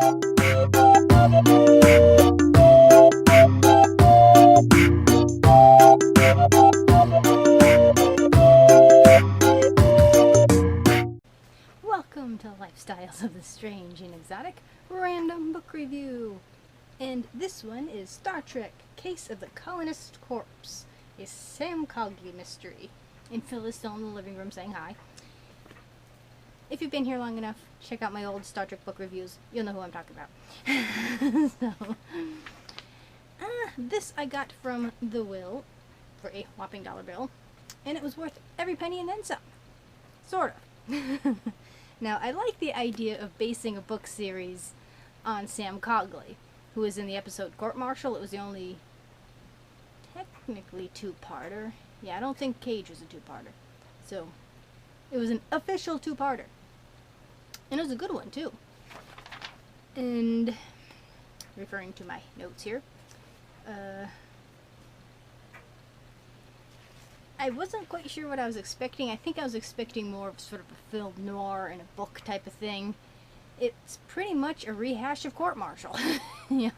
Welcome to Lifestyles of the Strange and Exotic Random Book Review. And this one is Star Trek Case of the Colonist Corpse, a Sam Cogley mystery. And Phil is still in the living room saying hi. If you've been here long enough, check out my old Star Trek book reviews. You'll know who I'm talking about. This I got from The Will for a whopping $1, and it was worth every penny and then some. Sort of. Now, I like the idea of basing a book series on Sam Cogley, who was in the episode Court Martial. It was the only technically two-parter. Yeah, I don't think Cage was a two-parter. So, it was an official two-parter. And it was a good one, too. And, referring to my notes here, I wasn't quite sure what I was expecting. I think I was expecting more of sort of a film noir and a book type of thing. It's pretty much a rehash of Court Martial. Yeah.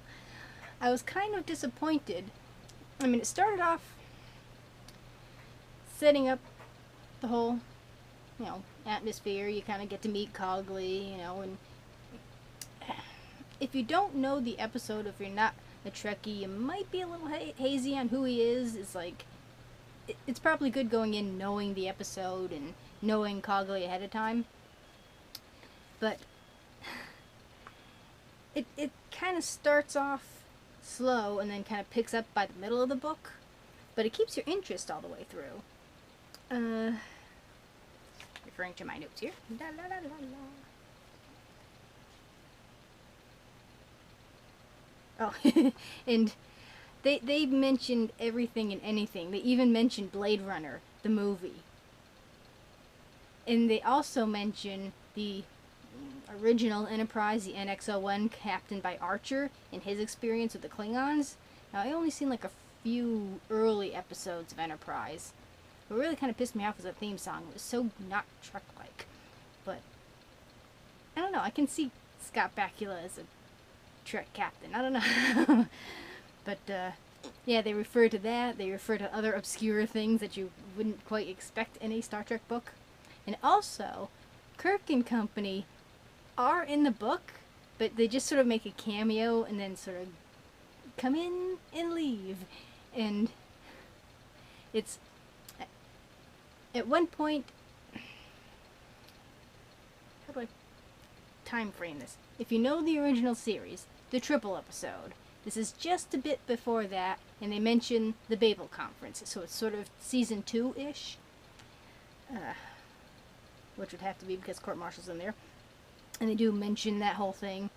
I was kind of disappointed. I mean, it started off setting up the whole, atmosphere. You kind of get to meet Cogley, and if you don't know the episode, if you're not a Trekkie, you might be a little hazy on who he is. It's like, it's probably good going in knowing the episode and knowing Cogley ahead of time. But it kind of starts off slow and then kind of picks up by the middle of the book. But it keeps your interest all the way through. Referring to my notes here. La, la, la, la, la. Oh, and they mentioned everything and anything. They even mentioned Blade Runner, the movie. And they also mention the original Enterprise, the NX-01, captained by Archer, and his experience with the Klingons. Now, I only seen like a few early episodes of Enterprise. What really kind of pissed me off was the theme song. It was so not Trek-like. But, I don't know. I can see Scott Bakula as a Trek captain. I don't know. But, yeah, they refer to that. They refer to other obscure things that you wouldn't quite expect in a Star Trek book. And also, Kirk and company are in the book, but they just sort of make a cameo and then sort of come in and leave. And it's, at one point, how do I time frame this? If you know the original series, the triple episode, this is just a bit before that, and they mention the Babel Conference, so it's sort of season 2-ish, which would have to be because Court Martial's in there, and they do mention that whole thing.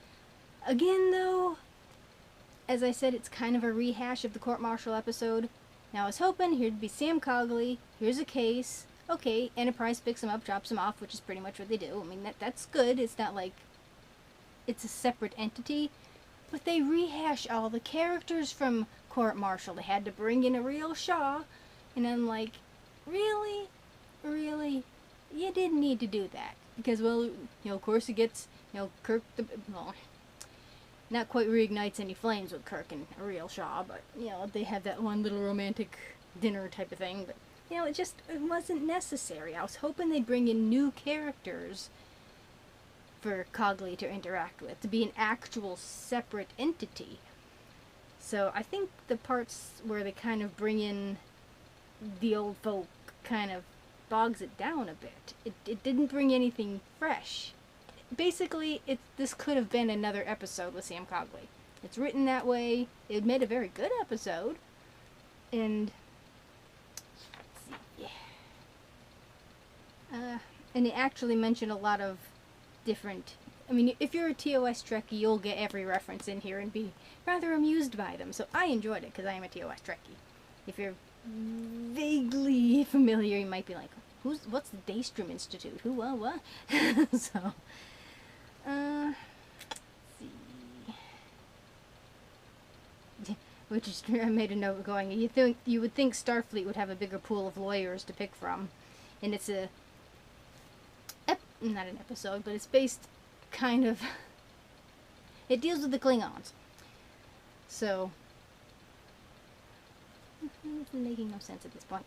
Again, though, as I said, it's kind of a rehash of the Court Martial episode. Now, I was hoping here'd be Sam Cogley, here's a case, okay, Enterprise picks him up, drops him off, which is pretty much what they do. I mean, that's good. It's not like it's a separate entity. But they rehash all the characters from Court Martial. They had to bring in a real Shaw. And I'm like, really? Really? You didn't need to do that. Because, well, of course it gets, Kirk, not quite reignites any flames with Kirk and a real Shaw. But, they have that one little romantic dinner type of thing. But, it wasn't necessary. I was hoping they'd bring in new characters for Cogley to interact with, to be an actual separate entity. So I think the parts where they kind of bring in the old folk kind of bogs it down a bit. It didn't bring anything fresh. Basically, this could have been another episode with Sam Cogley. It's written that way. It made a very good episode. And and they actually mentioned a lot of different, I mean, if you're a TOS Trekkie, you'll get every reference in here and be rather amused by them. So I enjoyed it because I am a TOS Trekkie. If you're vaguely familiar, you might be like, what's the Daystrom Institute? Who, what? So, let's see. Which is, I made a note going, you would think Starfleet would have a bigger pool of lawyers to pick from. And it's not an episode, but it's based kind of It deals with the Klingons. So, it's making no sense at this point.